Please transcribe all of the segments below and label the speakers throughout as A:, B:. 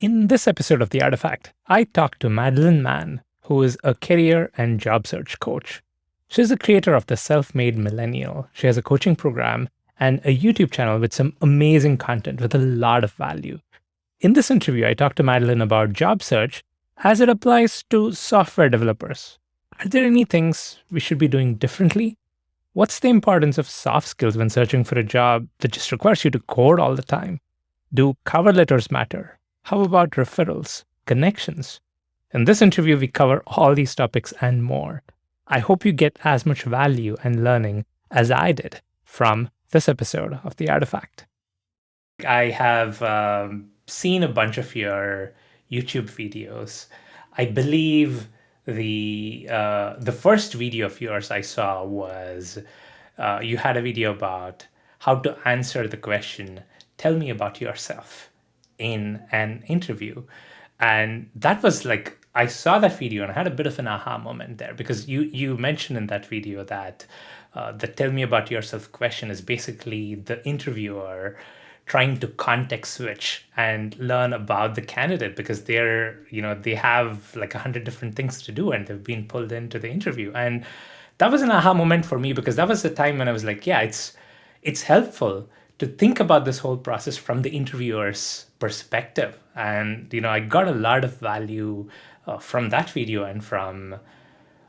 A: In this episode of The Artifact, I talked to Madeline Mann, who is a career and job search coach. She's the creator of the Self Made Millenial. She has a coaching program and a YouTube channel with some amazing content with a lot of value. In this interview, I talked to Madeline about job search as it applies to software developers. Are there any things we should be doing differently? What's the importance of soft skills when searching for a job that just requires you to code all the time? Do cover letters matter? How about referrals, connections? In this interview, we cover all these topics and more. I hope you get as much value and learning as I did from this episode of The Artifact. I have seen a bunch of your YouTube videos. I believe the first video of yours I saw was you had a video about how to answer the question, "Tell me about yourself," in an interview, and that was like I saw that video and I had a bit of an aha moment there because you mentioned in that video that the "Tell me about yourself" question is basically the interviewer trying to context switch and learn about the candidate because they have like 100 different things to do and they've been pulled into the interview. And that was an aha moment for me because that was the time when I was like, yeah, it's helpful to think about this whole process from the interviewer's perspective. And I got a lot of value from that video and from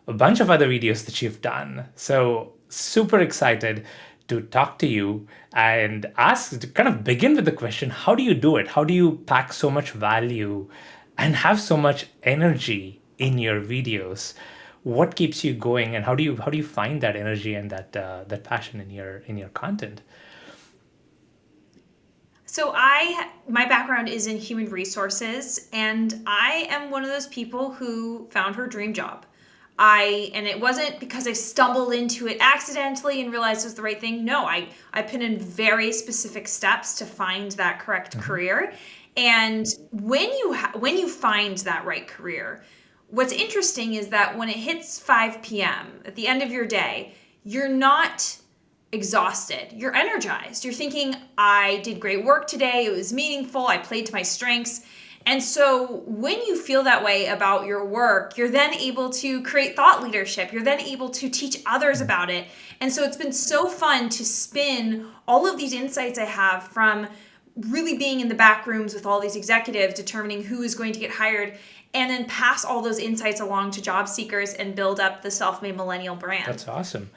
A: a bunch of other videos that you've done. So super excited to talk to you and ask to kind of begin with the question, how do you do it? How do you pack so much value and have so much energy in your videos? What keeps you going, and how do you find that energy and that passion in your content?
B: So my background is in human resources, and I am one of those people who found her dream job. And it wasn't because I stumbled into it accidentally and realized it was the right thing. No, I put in very specific steps to find that correct career. And when you find that right career, what's interesting is that when it hits 5 p.m. at the end of your day, you're not exhausted. You're energized. You're thinking, I did great work today. It was meaningful. I played to my strengths. And so when you feel that way about your work, you're then able to create thought leadership. You're then able to teach others about it. And so it's been so fun to spin all of these insights I have from really being in the back rooms with all these executives, determining who is going to get hired, and then pass all those insights along to job seekers and build up the self-made millennial brand.
A: That's awesome.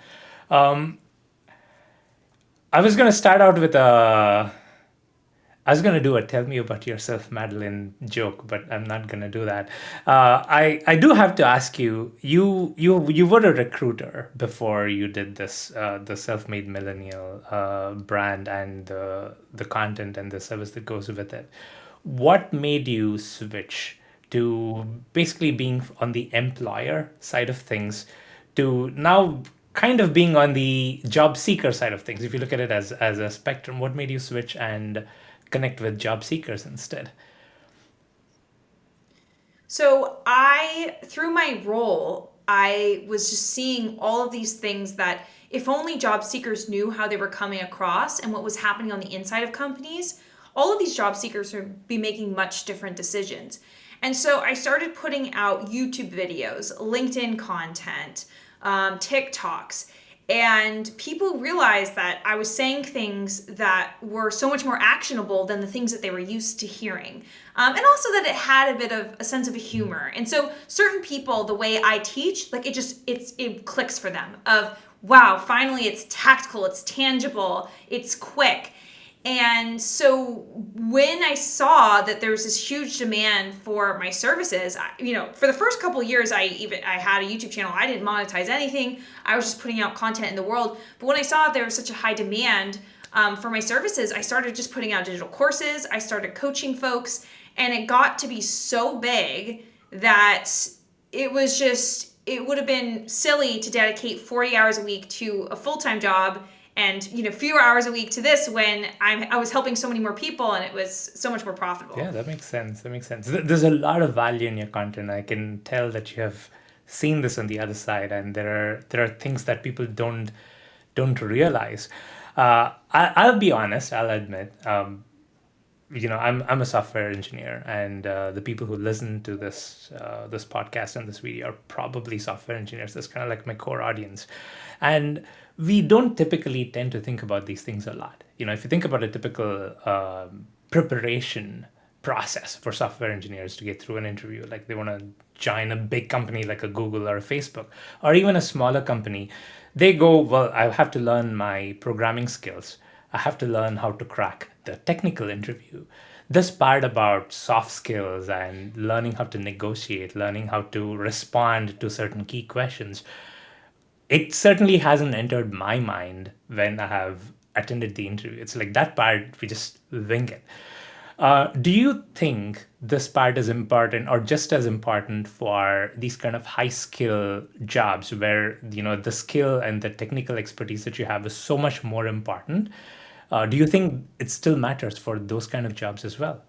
A: Um, I was going to start out with a I was gonna do a "Tell me about yourself, Madeline" joke, but I'm not gonna do that. I do have to ask you. You were a recruiter before you did this the self-made millennial brand and the content and the service that goes with it. What made you switch to basically being on the employer side of things to now kind of being on the job seeker side of things? If you look at it as a spectrum, what made you switch and connect with job seekers instead?
B: So through my role, I was just seeing all of these things that if only job seekers knew how they were coming across and what was happening on the inside of companies, all of these job seekers would be making much different decisions. And so I started putting out YouTube videos, LinkedIn content, TikToks, and people realized that I was saying things that were so much more actionable than the things that they were used to hearing. And also that it had a bit of a sense of humor. And so certain people, the way I teach, like it clicks for them of, wow, finally it's tactical, it's tangible, it's quick. And so when I saw that there was this huge demand for my services, for the first couple of years, I had a YouTube channel. I didn't monetize anything. I was just putting out content in the world. But when I saw there was such a high demand for my services, I started just putting out digital courses. I started coaching folks, and it got to be so big that it would have been silly to dedicate 40 hours a week to a full-time job and fewer hours a week to this when I was helping so many more people and it was so much more profitable.
A: Yeah, that makes sense. That makes sense. There's a lot of value in your content. I can tell that you have seen this on the other side, and there are things that people don't realize. I'll be honest. I'll admit. I'm a software engineer, and the people who listen to this podcast and this video are probably software engineers. That's kind of like my core audience, and we don't typically tend to think about these things a lot. If you think about a typical preparation process for software engineers to get through an interview, like they want to join a big company like a Google or a Facebook, or even a smaller company, they go, well, I have to learn my programming skills. I have to learn how to crack the technical interview. This part about soft skills and learning how to negotiate, learning how to respond to certain key questions, it certainly hasn't entered my mind when I have attended the interview. It's like that part, we just wing it. Do you think this part is important or just as important for these kind of high skill jobs where the skill and the technical expertise that you have is so much more important? Do you think it still matters for those kind of jobs as well?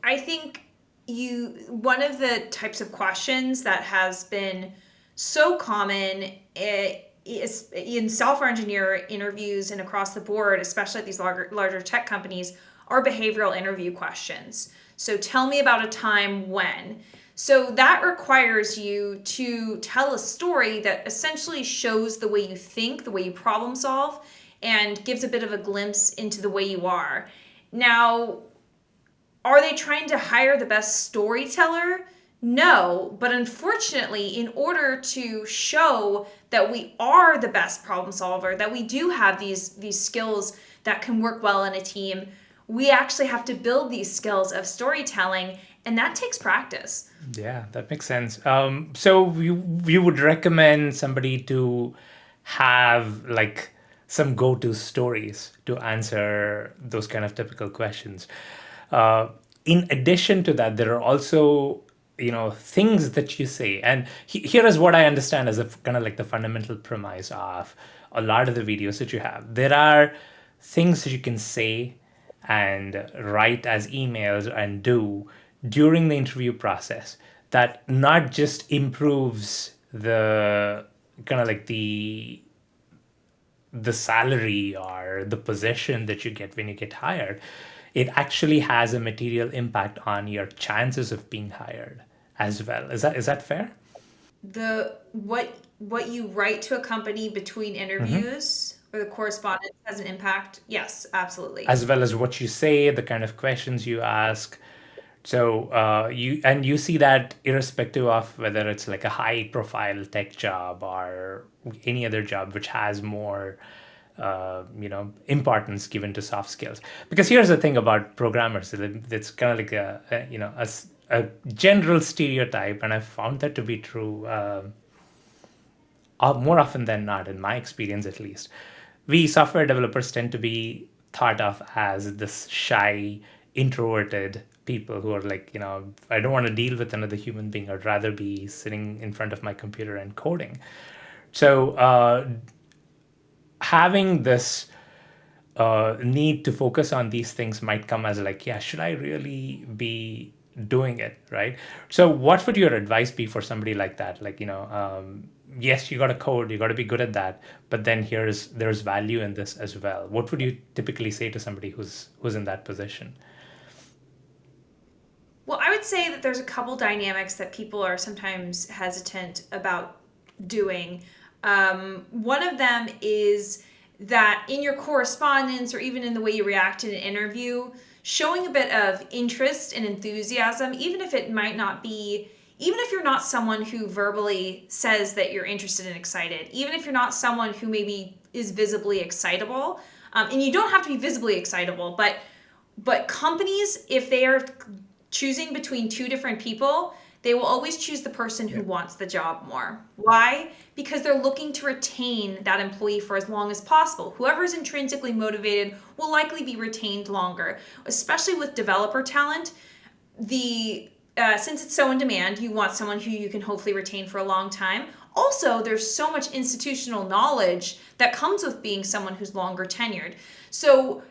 B: I think one of the types of questions that has been so common is in software engineer interviews and across the board, especially at these larger tech companies, are behavioral interview questions. So tell me about a time when. So that requires you to tell a story that essentially shows the way you think, the way you problem solve, and gives a bit of a glimpse into the way you are. Now, are they trying to hire the best storyteller? No, but unfortunately, in order to show that we are the best problem solver, that we do have these skills that can work well in a team, we actually have to build these skills of storytelling, and that takes practice.
A: Yeah, that makes sense. So you would recommend somebody to have like some go-to stories to answer those kind of typical questions. Uh, in addition to that, there are also things that you say, and here is what I understand as a kind of like the fundamental premise of a lot of the videos that you have. There are things that you can say and write as emails and do during the interview process that not just improves the kind of like the salary or the position that you get when you get hired, it actually has a material impact on your chances of being hired as well. Is that fair?
B: The what you write to a company between interviews or the correspondence has an impact. Yes, absolutely.
A: As well as what you say, the kind of questions you ask. So you see that irrespective of whether it's like a high profile tech job or any other job which has more importance given to soft skills. Because here's the thing about programmers, it's kind of like a general stereotype, and I've found that to be true more often than not, in my experience at least. We software developers tend to be thought of as this shy, introverted people who are like, I don't want to deal with another human being. I'd rather be sitting in front of my computer and coding. So having this need to focus on these things might come as like, yeah, should I really be doing it, right? So what would your advice be for somebody like that? Like, yes, you got to code, you got to be good at that, but then there's value in this as well. What would you typically say to somebody who's in that position?
B: Well, I would say that there's a couple dynamics that people are sometimes hesitant about doing. One of them is that in your correspondence or even in the way you react in an interview, showing a bit of interest and enthusiasm, even if it might not be, even if you're not someone who verbally says that you're interested and excited, even if you're not someone who maybe is visibly excitable, and you don't have to be visibly excitable, but companies, if they are choosing between two different people, they will always choose the person who wants the job more. Why? Because they're looking to retain that employee for as long as possible. Whoever is intrinsically motivated will likely be retained longer, especially with developer talent. The Since it's so in demand, you want someone who you can hopefully retain for a long time. Also, there's so much institutional knowledge that comes with being someone who's longer tenured. So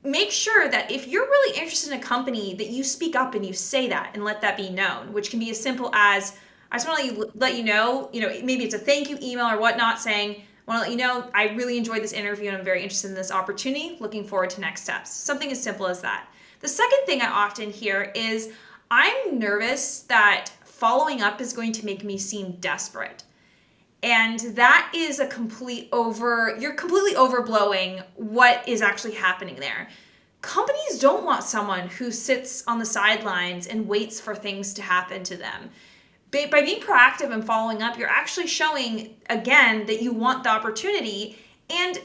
B: make sure that if you're really interested in a company, that you speak up and you say that and let that be known, which can be as simple as, I just want to let you know, maybe it's a thank you email or whatnot saying, Want to let you know I really enjoyed this interview and I'm very interested in this opportunity. Looking forward to next steps. Something as simple as that. The second thing I often hear is I'm nervous that following up is going to make me seem desperate. And that is you're completely overblowing what is actually happening there. Companies don't want someone who sits on the sidelines and waits for things to happen to them. By being proactive and following up, you're actually showing, again, that you want the opportunity. And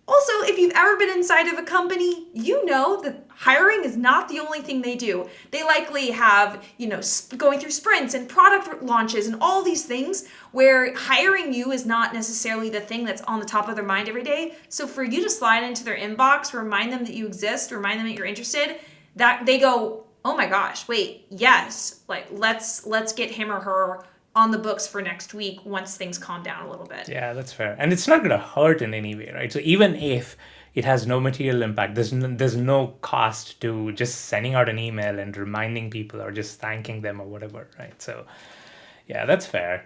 B: also, if you've ever been inside of a company, you know that hiring is not the only thing they do. They likely have, going through sprints and product launches and all these things where hiring you is not necessarily the thing that's on the top of their mind every day. So for you to slide into their inbox, remind them that you exist, remind them that you're interested, that they go, oh my gosh, wait, yes, like let's get him or her on the books for next week once things calm down a little bit.
A: Yeah, that's fair. And it's not going to hurt in any way, right? So even if it has no material impact, there's no cost to just sending out an email and reminding people or just thanking them or whatever, right? So yeah, that's fair.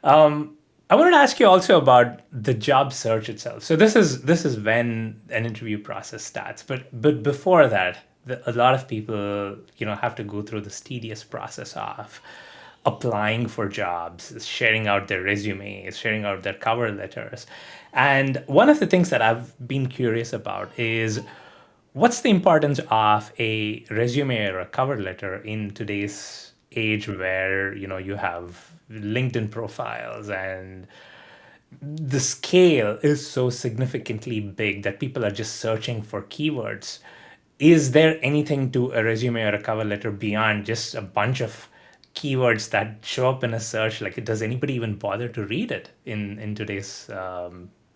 A: I wanted to ask you also about the job search itself. So this is when an interview process starts, but before that, a lot of people have to go through this tedious process of applying for jobs, sharing out their resumes, sharing out their cover letters. And one of the things that I've been curious about is what's the importance of a resume or a cover letter in today's age where you have LinkedIn profiles and the scale is so significantly big that people are just searching for keywords. Is there anything to a resume or a cover letter beyond just a bunch of keywords that show up in a search? Like, does anybody even bother to read it in today's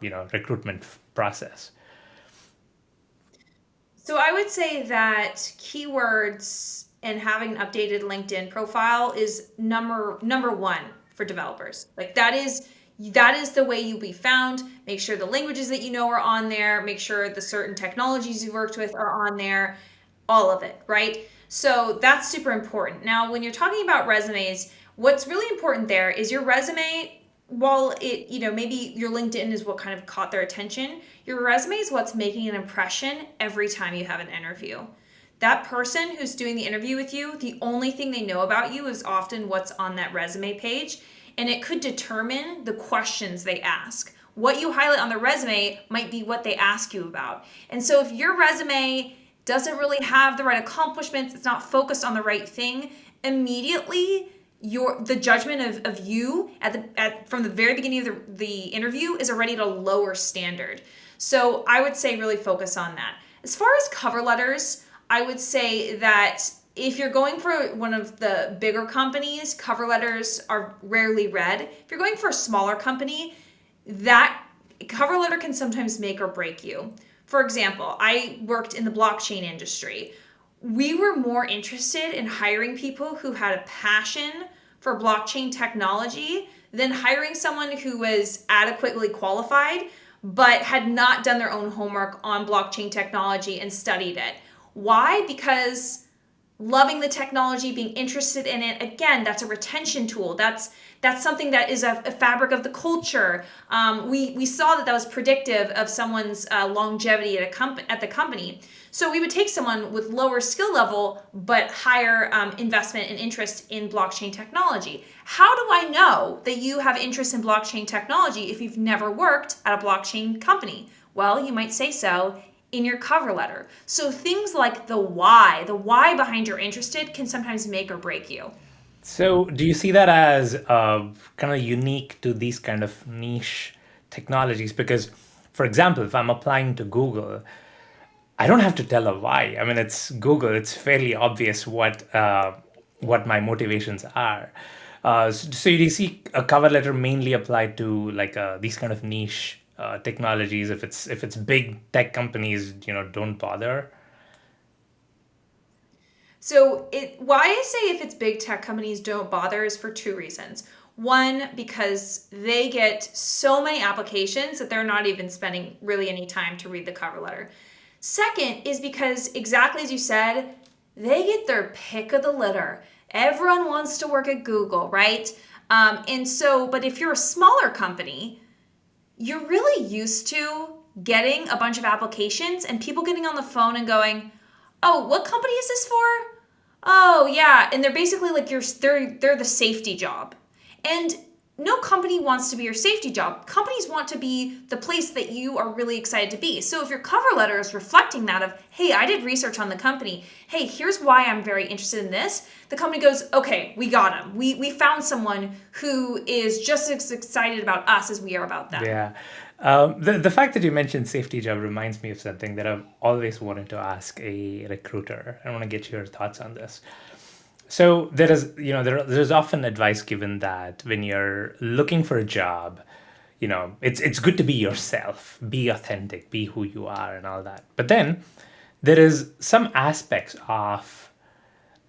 A: recruitment process?
B: So I would say that keywords and having an updated LinkedIn profile is number one for developers. Like that is the way you'll be found. Make sure the languages that you know are on there. Make sure the certain technologies you've worked with are on there. All of it, right? So that's super important. Now, when you're talking about resumes, what's really important there is your resume, while it, maybe your LinkedIn is what kind of caught their attention, your resume is what's making an impression every time you have an interview. That person who's doing the interview with you, the only thing they know about you is often what's on that resume page, and it could determine the questions they ask. What you highlight on the resume might be what they ask you about. And so if your resume doesn't really have the right accomplishments, it's not focused on the right thing, immediately the judgment of you from the very beginning of the interview is already at a lower standard. So I would say really focus on that. As far as cover letters, I would say that if you're going for one of the bigger companies, cover letters are rarely read. If you're going for a smaller company, that cover letter can sometimes make or break you. For example, I worked in the blockchain industry. We were more interested in hiring people who had a passion for blockchain technology than hiring someone who was adequately qualified but had not done their own homework on blockchain technology and studied it. Why? Because loving the technology, being interested in it, again, that's a retention tool. That's something that is a fabric of the culture. We saw that was predictive of someone's longevity at the company. So we would take someone with lower skill level but higher investment and interest in blockchain technology. How do I know that you have interest in blockchain technology if you've never worked at a blockchain company? Well, you might say so in your cover letter. So things like the why behind you're interested can sometimes make or break you.
A: So, do you see that as kind of unique to these kind of niche technologies? Because, for example, if I'm applying to Google, I don't have to tell a why. I mean, it's Google. It's fairly obvious what my motivations are. So, do you see a cover letter mainly applied to like these kind of niche technologies? If it's big tech companies, don't bother.
B: So why I say if it's big tech companies don't bother is for two reasons. One, because they get so many applications that they're not even spending really any time to read the cover letter. Second is because, exactly as you said, they get their pick of the litter. Everyone wants to work at Google, right? But if you're a smaller company, you're really used to getting a bunch of applications and people getting on the phone and going, "Oh, what company is this for?" "Oh, yeah." And they're basically like they're the safety job. And no company wants to be your safety job. Companies want to be the place that you are really excited to be. So if your cover letter is reflecting that of, "Hey, I did research on the company. Hey, here's why I'm very interested in this." The company goes, "Okay, we got him. We found someone who is just as excited about us as we are about them."
A: Yeah. The fact that you mentioned safety job reminds me of something that I've always wanted to ask a recruiter. I want to get your thoughts on this. So there is, there's often advice given that when you're looking for a job, it's good to be yourself, be authentic, be who you are, and all that. But then there is some aspects of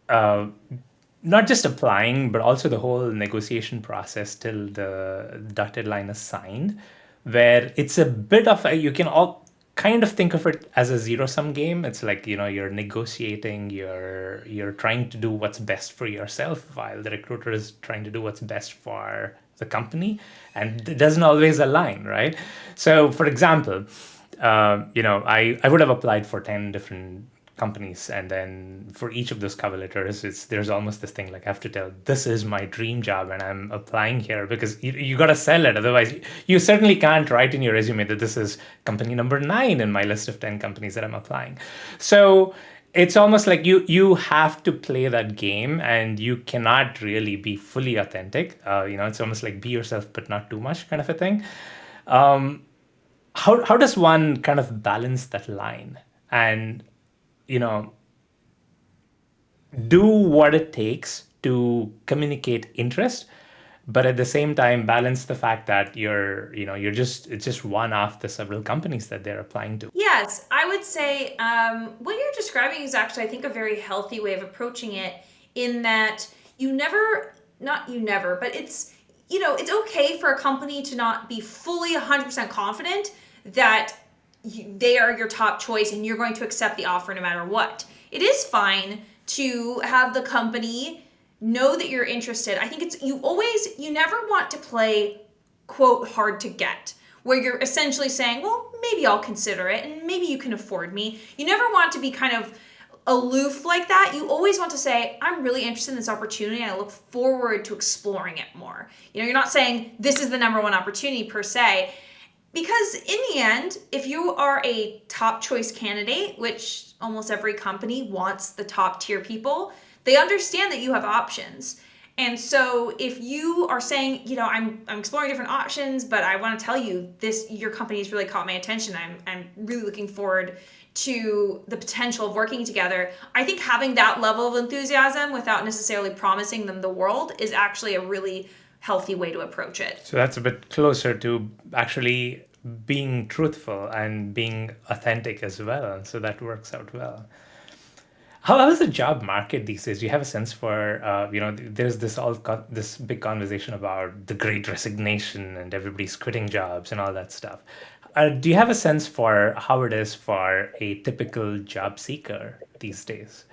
A: not just applying, but also the whole negotiation process till the dotted line is signed, where it's a bit of a, you can all kind of think of it as a zero sum game. It's like, you're negotiating, you're trying to do what's best for yourself while the recruiter is trying to do what's best for the company, and it doesn't always align, right? So for example, I would have applied for 10 different companies, and then for each of those cover letters, there's almost this thing like I have to tell this is my dream job and I'm applying here, because you got to sell it. Otherwise, you certainly can't write in your resume that this is company number 9 in my list of 10 companies that I'm applying. So it's almost like you have to play that game, and you cannot really be fully authentic. It's almost like be yourself but not too much kind of a thing. How does one kind of balance that line and you know do what it takes to communicate interest, but at the same time balance the fact that you're just it's just one of the several companies that they're applying to?
B: Yes, I would say what you're describing is actually, I think, a very healthy way of approaching it, in that you never, not you never, but it's okay for a company to not be fully 100% confident that they are your top choice and you're going to accept the offer no matter what. It is fine to have the company know that you're interested. I think you never want to play, quote, hard to get, where you're essentially saying, "Well, maybe I'll consider it and maybe you can afford me." You never want to be kind of aloof like that. You always want to say, "I'm really interested in this opportunity and I look forward to exploring it more." You're not saying this is the number one opportunity per se, because in the end, if you are a top choice candidate, which almost every company wants the top tier people, they understand that you have options. And so if you are saying, I'm exploring different options, but I want to tell you your company's really caught my attention. I'm really looking forward to the potential of working together. I think having that level of enthusiasm without necessarily promising them the world is actually a really healthy way to approach it.
A: So that's a bit closer to actually being truthful and being authentic as well, so that works out well. How is the job market these days? Do you have a sense for, there's this big conversation about the Great Resignation and everybody's quitting jobs and all that stuff. Do you have a sense for how it is for a typical job seeker these days?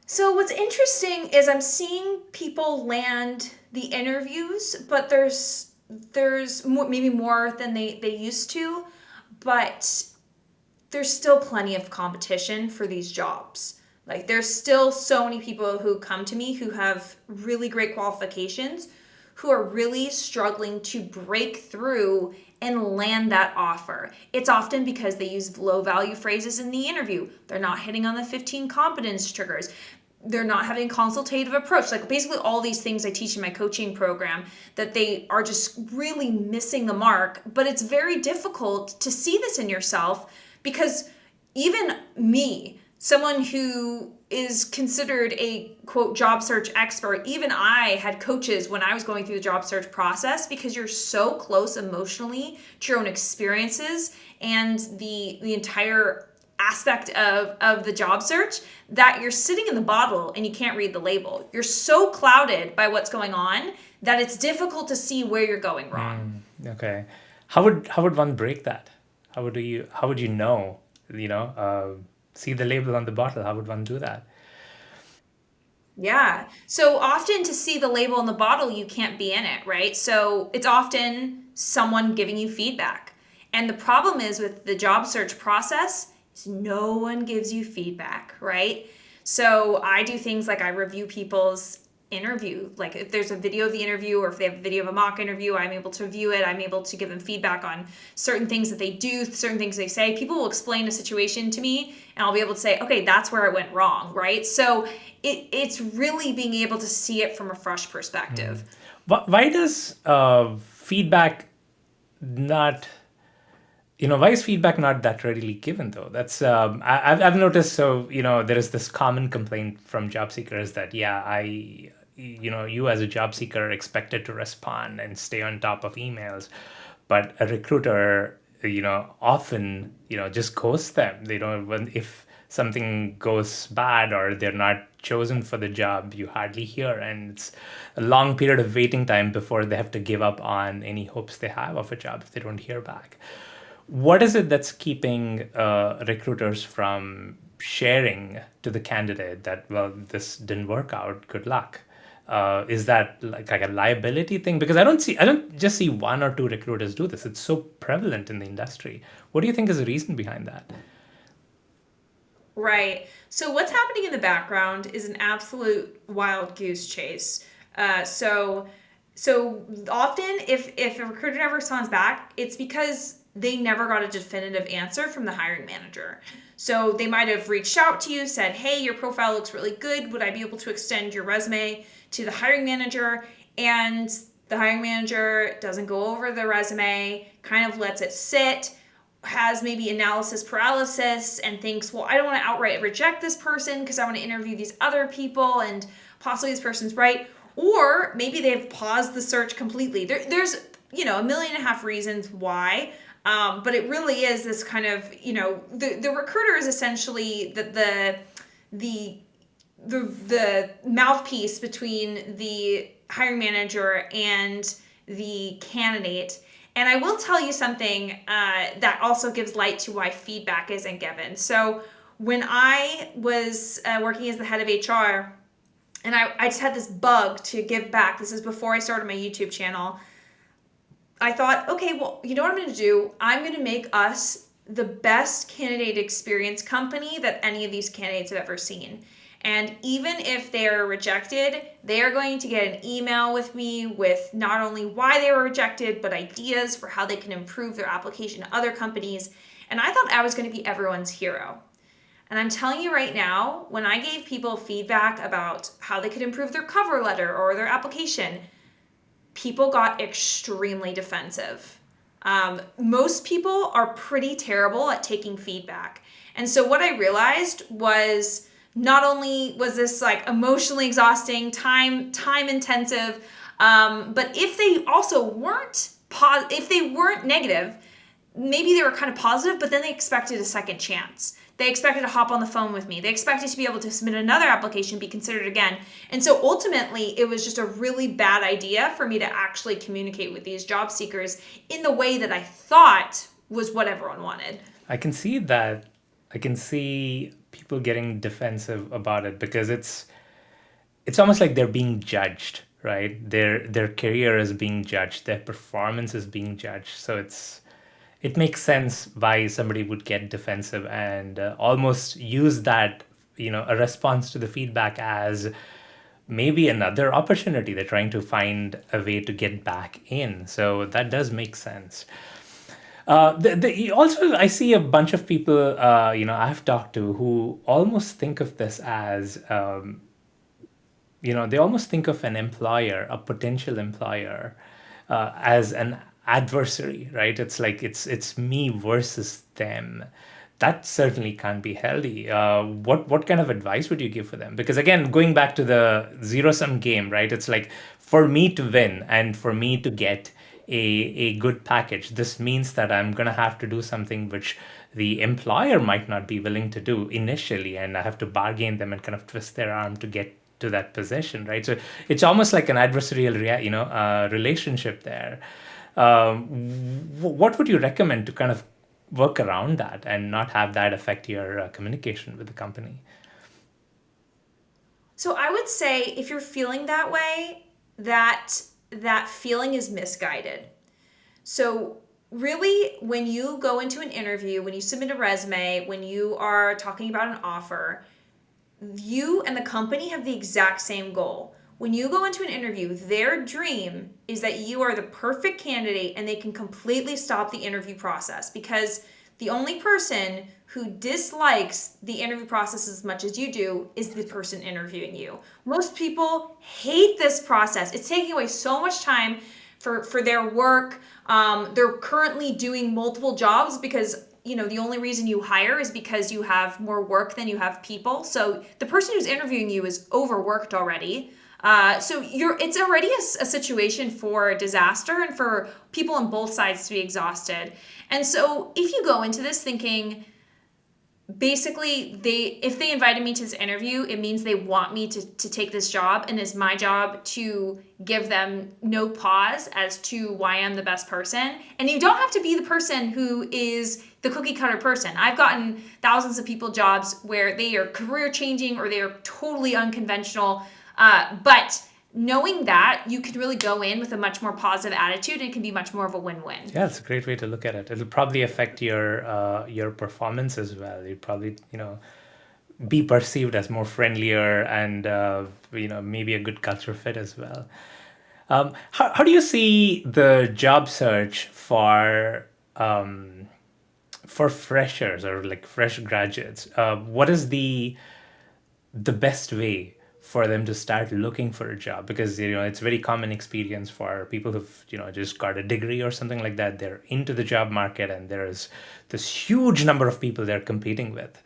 B: So what's interesting is I'm seeing people land the interviews, but there's more, maybe more than they used to, but there's still plenty of competition for these jobs. Like there's still so many people who come to me who have really great qualifications, who are really struggling to break through and land that offer. It's often because they use low value phrases in the interview. They're not hitting on the 15 competence triggers. They're not having a consultative approach. Like basically all these things I teach in my coaching program, that they are just really missing the mark. But it's very difficult to see this in yourself, because even me, someone who is considered a, quote, job search expert, even I had coaches when I was going through the job search process, because you're so close emotionally to your own experiences and the entire aspect of the job search, that you're sitting in the bottle and you can't read the label. You're so clouded by what's going on that it's difficult to see where you're going wrong.
A: Okay. How would one break that? How would you see the label on the bottle? How would one do that?
B: Yeah. So often to see the label on the bottle, you can't be in it, right? So it's often someone giving you feedback. And the problem is with the job search process is no one gives you feedback, right? So I do things like I review people's interview. Like if there's a video of the interview or if they have a video of a mock interview, I'm able to view it. I'm able to give them feedback on certain things that they do, certain things they say. People will explain a situation to me and I'll be able to say, okay, that's where it went wrong, right? So it's really being able to see it from a fresh perspective.
A: Why does feedback not, why is feedback not that readily given though? That's I've noticed. So there is this common complaint from job seekers that yeah, you as a job seeker are expected to respond and stay on top of emails, but a recruiter often just ghosts them. They don't when if something goes bad or they're not chosen for the job, you hardly hear, and it's a long period of waiting time before they have to give up on any hopes they have of a job if they don't hear back. What is it that's keeping recruiters from sharing to the candidate that, well, this didn't work out, good luck? Is that like a liability thing? Because I don't just see one or two recruiters do this. It's so prevalent in the industry. What do you think is the reason behind that?
B: Right. So what's happening in the background is an absolute wild goose chase. So often if a recruiter never responds back, it's because they never got a definitive answer from the hiring manager. So they might have reached out to you, said, "Hey, your profile looks really good. Would I be able to extend your resume to the hiring manager?" And the hiring manager doesn't go over the resume, kind of lets it sit, has maybe analysis paralysis and thinks, well, I don't want to outright reject this person because I want to interview these other people and possibly this person's right. Or maybe they've paused the search completely. There's, a million and a half reasons why. But it really is this kind of, the recruiter is essentially the the mouthpiece between the hiring manager and the candidate. And I will tell you something that also gives light to why feedback isn't given. So when I was working as the head of HR, and I just had this bug to give back. This is before I started my YouTube channel. I thought, okay, well, you know what I'm going to do? I'm going to make us the best candidate experience company that any of these candidates have ever seen. And even if they're rejected, they are going to get an email with me with not only why they were rejected, but ideas for how they can improve their application to other companies. And I thought I was going to be everyone's hero. And I'm telling you right now, when I gave people feedback about how they could improve their cover letter or their application, people got extremely defensive. Most people are pretty terrible at taking feedback. And so what I realized was not only was this like emotionally exhausting, time intensive, but if they also weren't if they weren't negative, maybe they were kind of positive, but then they expected a second chance. They expected to hop on the phone with me. They expected to be able to submit another application, be considered again. And so ultimately, it was just a really bad idea for me to actually communicate with these job seekers in the way that I thought was what everyone wanted.
A: I can see that. I can see people getting defensive about it because it's almost like they're being judged, right? Their career is being judged, their performance is being judged. So it makes sense why somebody would get defensive and almost use that, a response to the feedback as maybe another opportunity. They're trying to find a way to get back in. So that does make sense. Also, I see a bunch of people, I've talked to who almost think of this as, they almost think of an employer, a potential employer, as an adversary, right? It's like it's me versus them. That certainly can't be healthy. What kind of advice would you give for them? Because again, going back to the zero sum game, right? It's like for me to win and for me to get a good package, this means that I'm gonna have to do something which the employer might not be willing to do initially, and I have to bargain them and kind of twist their arm to get to that position, right? So it's almost like an adversarial, relationship there. What would you recommend to kind of work around that and not have that affect your communication with the company?
B: So I would say if you're feeling that way, that that feeling is misguided. So really, when you go into an interview, when you submit a resume, when you are talking about an offer, you and the company have the exact same goal. When you go into an interview, their dream is that you are the perfect candidate and they can completely stop the interview process, because the only person who dislikes the interview process as much as you do is the person interviewing you. Most people hate this process. It's taking away so much time for their work. They're currently doing multiple jobs because the only reason you hire is because you have more work than you have people. So the person who's interviewing you is overworked already. So it's already a situation for disaster and for people on both sides to be exhausted. And so if you go into this thinking, basically if they invited me to this interview, it means they want me to take this job, and it's my job to give them no pause as to why I'm the best person. And you don't have to be the person who is the cookie cutter person. I've gotten thousands of people jobs where they are career changing or they are totally unconventional, but knowing that, you can really go in with a much more positive attitude, and it can be much more of a win-win.
A: Yeah, it's a great way to look at it. It'll probably affect your performance as well. You'll probably, be perceived as more friendlier and maybe a good culture fit as well. How do you see the job search for freshers or like fresh graduates? What is the best way for them to start looking for a job? Because it's very common experience for people who've just got a degree or something like that. They're into the job market and there's this huge number of people they're competing with.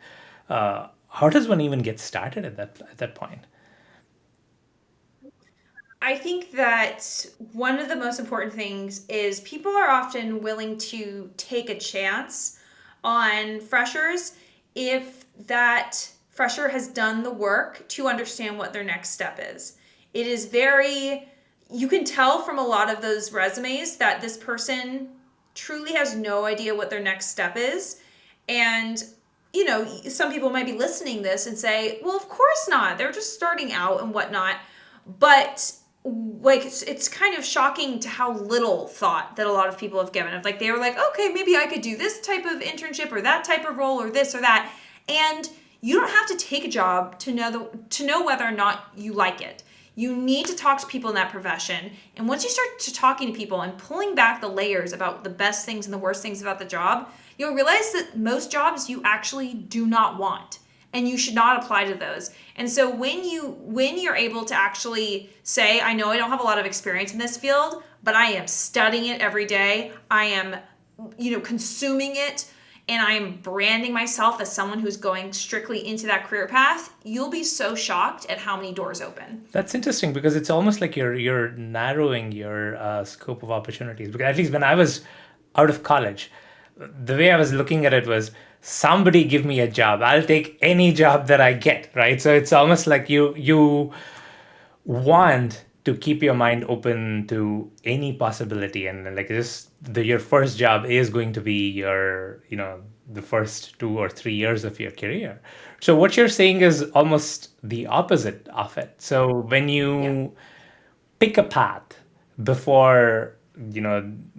A: How does one even get started at that point?
B: I think that one of the most important things is people are often willing to take a chance on freshers if that fresher has done the work to understand what their next step is. It is very, you can tell from a lot of those resumes that this person truly has no idea what their next step is. And some people might be listening this and say, well, of course not. They're just starting out and whatnot. But like it's kind of shocking to how little thought that a lot of people have given. Of like they were like, okay, maybe I could do this type of internship or that type of role or this or that. And you don't have to take a job to know whether or not you like it. You need to talk to people in that profession. And once you start to talking to people and pulling back the layers about the best things and the worst things about the job, you'll realize that most jobs you actually do not want, and you should not apply to those. And so when you're able to actually say, I know I don't have a lot of experience in this field, but I am studying it every day, I am consuming it, and I am branding myself as someone who's going strictly into that career path, you'll be so shocked at how many doors open.
A: That's interesting because it's almost like you're narrowing your scope of opportunities. Because at least when I was out of college, the way I was looking at it was somebody give me a job. I'll take any job that I get, right? So it's almost like you want to keep your mind open to any possibility, and like your first job is going to be your the first 2 or 3 years of your career. So what you're saying is almost the opposite of it. So when
B: Yeah.
A: you pick a path before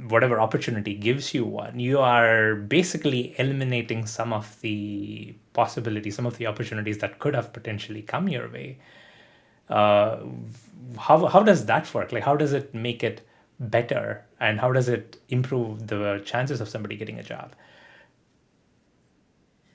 A: whatever opportunity gives you one, you are basically eliminating some of the possibilities, some of the opportunities that could have potentially come your way. uh, how does that work? Like, how does it make it better, and how does it improve the chances of somebody getting a job?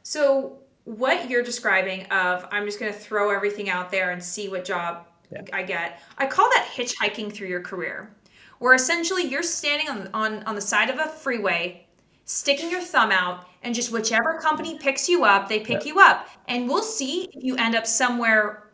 B: So what you're describing of I'm just going to throw everything out there and see what job
A: Yeah.
B: I get. I call that hitchhiking through your career, where essentially you're standing on the side of a freeway, sticking your thumb out, and just whichever company picks you up, they
A: Yeah.
B: pick you up. And we'll see if you end up somewhere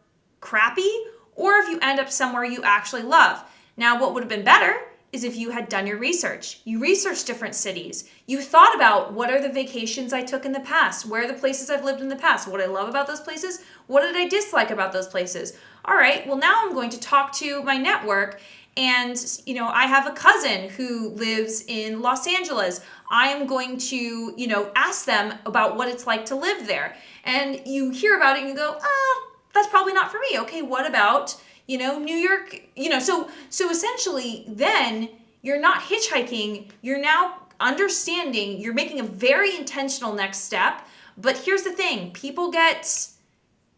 B: crappy or if you end up somewhere you actually love. Now, what would have been better is if you had done your research. You researched different cities. You thought about what are the vacations I took in the past? Where are the places I've lived in the past? What I love about those places? What did I dislike about those places? All right, well, now I'm going to talk to my network. And, I have a cousin who lives in Los Angeles. I am going to, ask them about what it's like to live there. And you hear about it and you go, oh, that's probably not for me. Okay, what about, New York? So essentially then you're not hitchhiking, you're now understanding, you're making a very intentional next step. But here's the thing, people get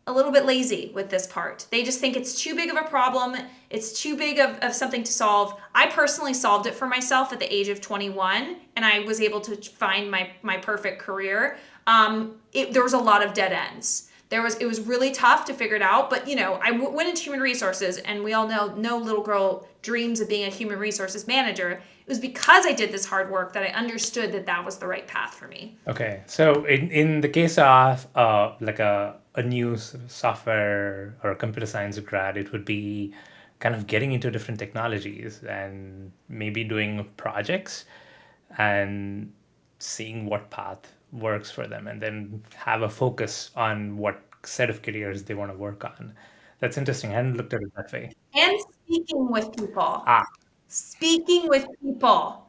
B: a little bit lazy with this part. They just think it's too big of a problem. It's too big of something to solve. I personally solved it for myself at the age of 21, and I was able to find my perfect career. There was a lot of dead ends. It was really tough to figure it out, but I went into human resources, and we all know no little girl dreams of being a human resources manager. It was because I did this hard work that I understood that was the right path for me.
A: Okay, so in the case of like a new software or a computer science grad, it would be kind of getting into different technologies and maybe doing projects and seeing what path works for them, and then have a focus on what set of careers they want to work on. That's interesting. I hadn't looked at it that way.
B: And speaking with people.
A: Ah,
B: Speaking with people.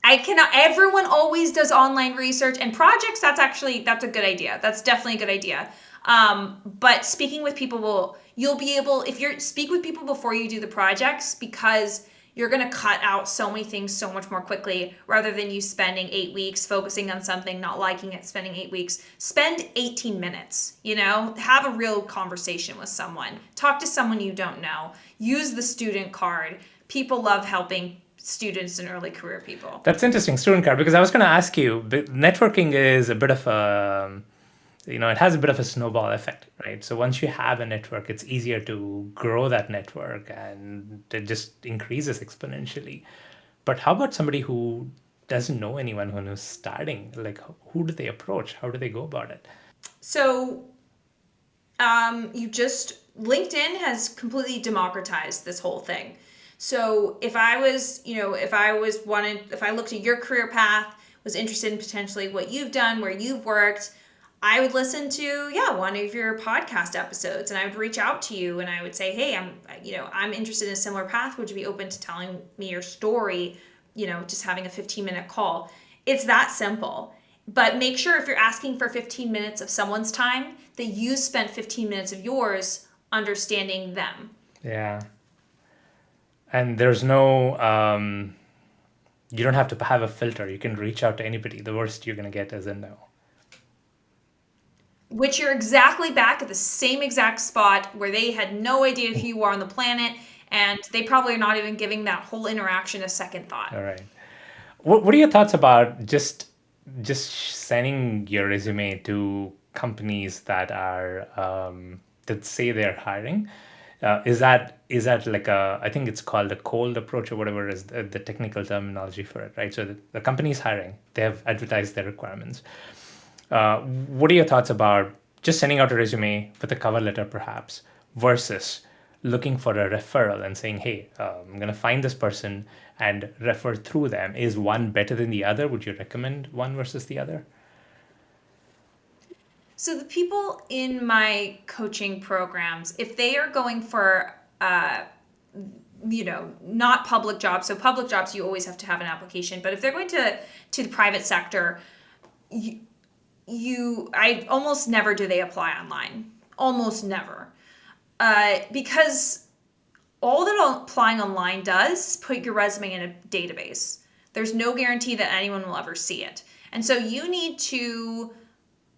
B: I cannot, everyone always does online research and projects. That's a good idea. That's definitely a good idea. But speaking with people you'll be able, if you speak with people before you do the projects, because you're going to cut out so many things so much more quickly, rather than you spending 8 weeks focusing on something, not liking it, spending 8 weeks. Spend 18 minutes, have a real conversation with someone, talk to someone you don't know, use the student card. People love helping students and early career people.
A: that's interesting, student card, because I was going to ask you, networking is a bit of a, it has a bit of a snowball effect, right? So once you have a network, it's easier to grow that network and it just increases exponentially. But how about somebody who doesn't know anyone who's starting? Like, who do they approach? How do they go about it?
B: So LinkedIn has completely democratized this whole thing. So if I looked at your career path, was interested in potentially what you've done, where you've worked, I would listen to one of your podcast episodes, and I would reach out to you and I would say, hey, I'm interested in a similar path. Would you be open to telling me your story? Just having a 15-minute call. It's that simple. But make sure, if you're asking for 15 minutes of someone's time, that you spent 15 minutes of yours understanding them.
A: Yeah. And there's no, you don't have to have a filter. You can reach out to anybody. The worst you're going to get is a no.
B: Which you're exactly back at the same exact spot where they had no idea who you are on the planet, and they probably are not even giving that whole interaction a second thought.
A: All right. What are your thoughts about just sending your resume to companies that are that say they're hiring? Is that like I think it's called a cold approach or whatever is the technical terminology for it, right? So the company's hiring, they have advertised their requirements. What are your thoughts about just sending out a resume with a cover letter, perhaps, versus looking for a referral and saying, hey, I'm going to find this person and refer through them? Is one better than the other? Would you recommend one versus the other?
B: So the people in my coaching programs, if they are going for, not public jobs, so public jobs, you always have to have an application. But if they're going to the private sector, I almost never do they apply online. Almost never. Because all that applying online does is put your resume in a database. There's no guarantee that anyone will ever see it. And so you need to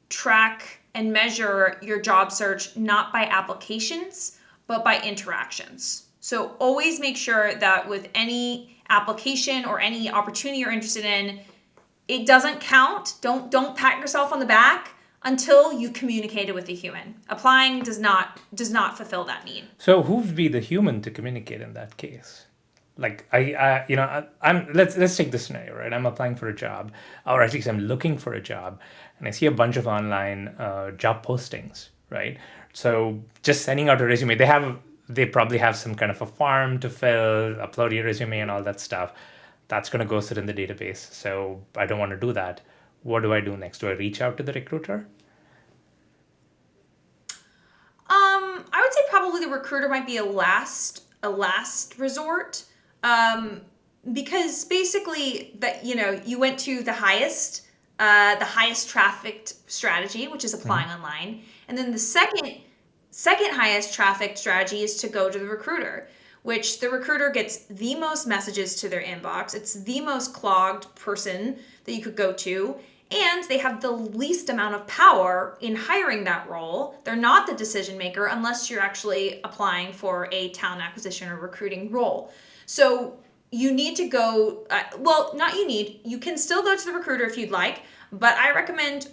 B: track and measure your job search not by applications, but by interactions. So always make sure that with any application or any opportunity you're interested in, it doesn't count. Don't pat yourself on the back until you've communicated with a human. Applying does not fulfill that need.
A: So who would be the human to communicate in that case? Like let's take this scenario, right? I'm applying for a job, or at least I'm looking for a job, and I see a bunch of online job postings, right? So just sending out a resume, they probably have some kind of a form to fill, upload your resume and all that stuff. That's going to go sit in the database. So I don't want to do that. What do I do next? Do I reach out to the recruiter?
B: I would say probably the recruiter might be a last resort. Because basically that, you went to the highest trafficked strategy, which is applying online. And then the second Second highest traffic strategy is to go to the recruiter, which the recruiter gets the most messages to their inbox. It's the most clogged person that you could go to. And they have the least amount of power in hiring that role. They're not the decision maker unless you're actually applying for a talent acquisition or recruiting role. So you need to go, not you need, you can still go to the recruiter if you'd like, but I recommend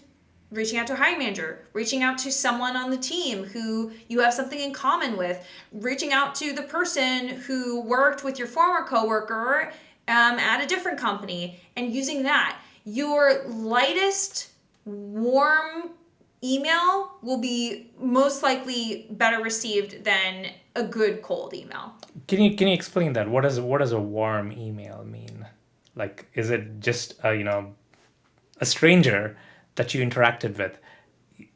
B: reaching out to a hiring manager, reaching out to someone on the team who you have something in common with, reaching out to the person who worked with your former coworker at a different company, and using that. Your lightest, warm email will be most likely better received than a good cold email.
A: Can you explain that? What does a warm email mean? Like, is it just a stranger that you interacted with?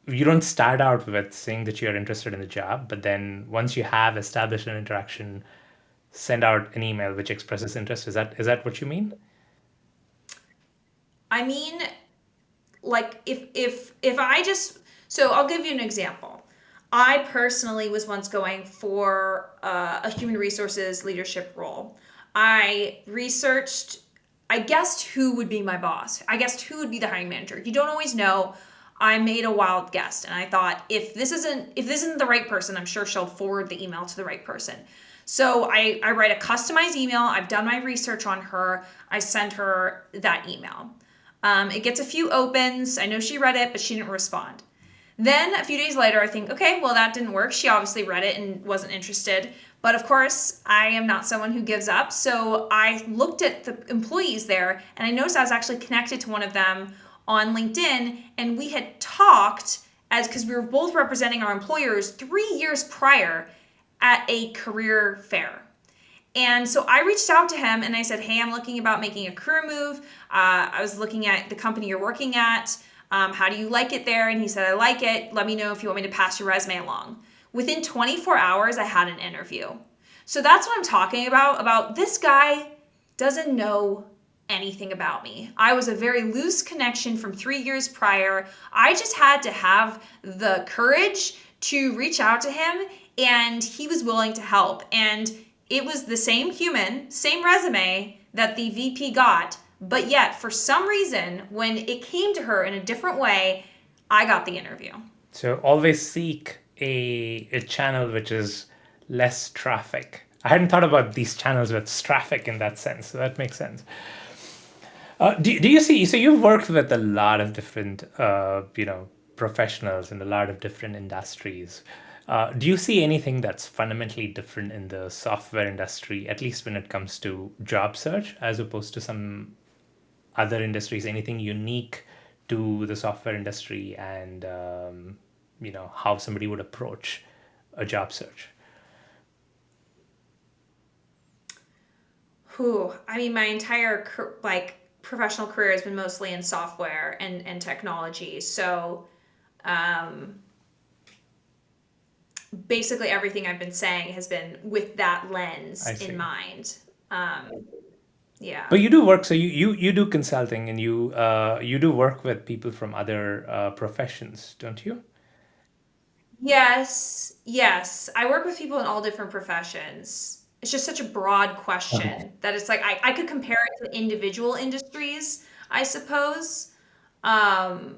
A: You don't start out with saying that you're interested in the job, but then once you have established an interaction, send out an email which expresses interest. Is that what you mean?
B: I mean, like if I just so I'll give you an example. I personally was once going for a human resources leadership role. I researched, I guessed who would be my boss. I guessed who would be the hiring manager. You don't always know. I made a wild guess, and I thought if this isn't the right person, I'm sure she'll forward the email to the right person. So I write a customized email. I've done my research on her. I send her that email. It gets a few opens. I know she read it, but she didn't respond. Then a few days later, I think, okay, well, that didn't work. She obviously read it and wasn't interested. But of course, I am not someone who gives up. So I looked at the employees there, and I noticed I was actually connected to one of them on LinkedIn, and we had talked as because we were both representing our employers 3 years prior at a career fair. And so I reached out to him and I said, hey, I'm looking about making a career move. I was looking at the company you're working at. How do you like it there? And he said, I like it. Let me know if you want me to pass your resume along. Within 24 hours, I had an interview. So that's what I'm talking about this guy doesn't know anything about me. I was a very loose connection from 3 years prior. I just had to have the courage to reach out to him, and he was willing to help. And it was the same human, same resume that the VP got, but yet for some reason, when it came to her in a different way, I got the interview.
A: So always seek a channel which is less traffic. I hadn't thought about these channels with traffic in that sense, so that makes sense. Do you see? So you've worked with a lot of different, professionals in a lot of different industries. Do you see anything that's fundamentally different in the software industry, at least when it comes to job search, as opposed to some other industries? Anything unique to the software industry and how somebody would approach a job search?
B: I mean, my entire professional career has been mostly in software and technology. So basically everything I've been saying has been with that lens
A: I
B: in
A: see.
B: mind. Yeah.
A: But you do work, so you do consulting, and you do work with people from other professions, don't you?
B: Yes, yes. I work with people in all different professions. It's just such a broad
A: Okay.
B: question that it's like I could compare it to individual industries, I suppose. Um,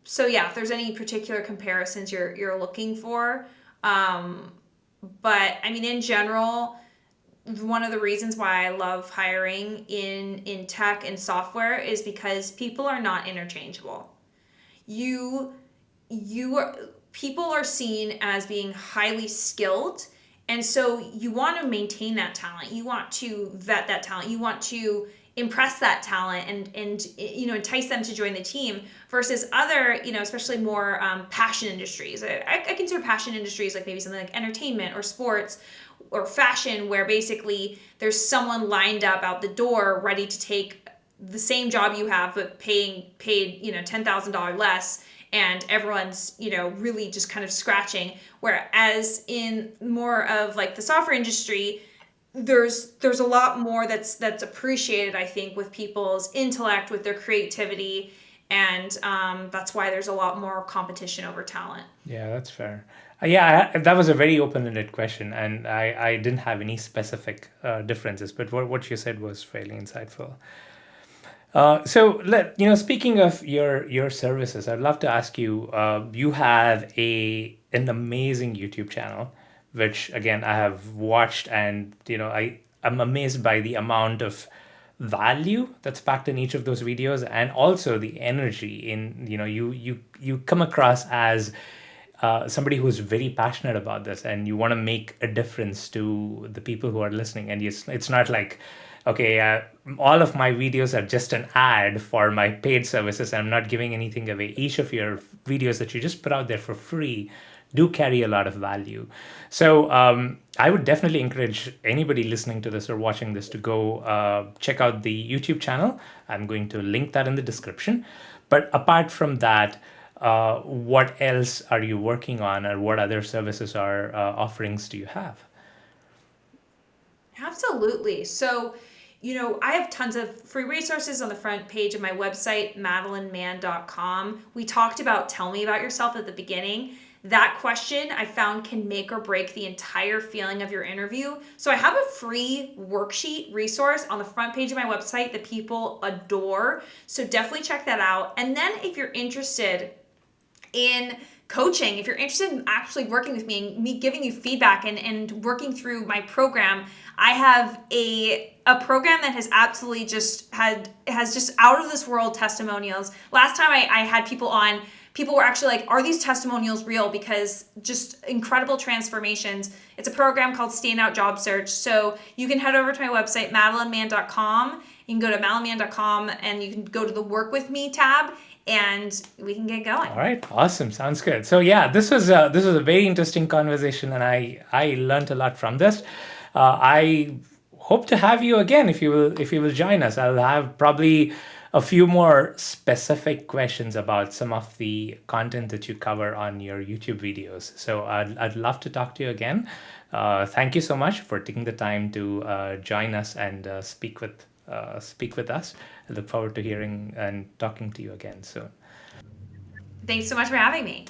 B: so yeah, if there's any particular comparisons you're looking for, um, but I mean in general, one of the reasons why I love hiring in tech and software is because people are not interchangeable. You you are People are seen as being highly skilled, and so you want to maintain that talent, you want to vet that talent, you want to impress that talent and entice them to join the team versus other especially more passion industries. I consider passion industries like maybe something like entertainment or sports or fashion, where basically there's someone lined up out the door ready to take the same job you have but paid $10,000 less, and everyone's really just kind of scratching. Whereas in more of like the software industry, there's a lot more that's appreciated, I think, with people's intellect, with their creativity, and that's why there's a lot more competition over talent.
A: Yeah, that's fair. Yeah, that was a very open-ended question, and I didn't have any specific differences, but what you said was fairly insightful. So speaking of your services, I'd love to ask you. You have an amazing YouTube channel, which again I have watched, and I'm amazed by the amount of value that's packed in each of those videos, and also the energy in you come across as somebody who's very passionate about this, and you want to make a difference to the people who are listening. And it's not like, okay, all of my videos are just an ad for my paid services. I'm not giving anything away. Each of your videos that you just put out there for free do carry a lot of value. So I would definitely encourage anybody listening to this or watching this to go check out the YouTube channel. I'm going to link that in the description. But apart from that, what else are you working on, or what other services or offerings do you have?
B: Absolutely. So, I have tons of free resources on the front page of my website, madelinemann.com. We talked about tell me about yourself at the beginning. That question I found can make or break the entire feeling of your interview. So, I have a free worksheet resource on the front page of my website that people adore. So, definitely check that out. And then, if you're interested in coaching, if you're interested in actually working with me and me giving you feedback and working through my program, I have a program that has absolutely has just out of this world testimonials. Last time I had people on, people were actually like, are these testimonials real? Because just incredible transformations. It's a program called Standout Job Search. So you can head over to my website, madelinemann.com. You can go to madelinemann.com and you can go to the Work With Me tab, and we can get going.
A: All right, awesome, sounds good. So yeah, this was a very interesting conversation, and I learned a lot from this. I hope to have you again if you will join us. I'll have probably a few more specific questions about some of the content that you cover on your YouTube videos. So I'd love to talk to you again. Thank you so much for taking the time to join us and speak with us. I look forward to hearing and talking to you again soon.
B: Thanks so much for having me.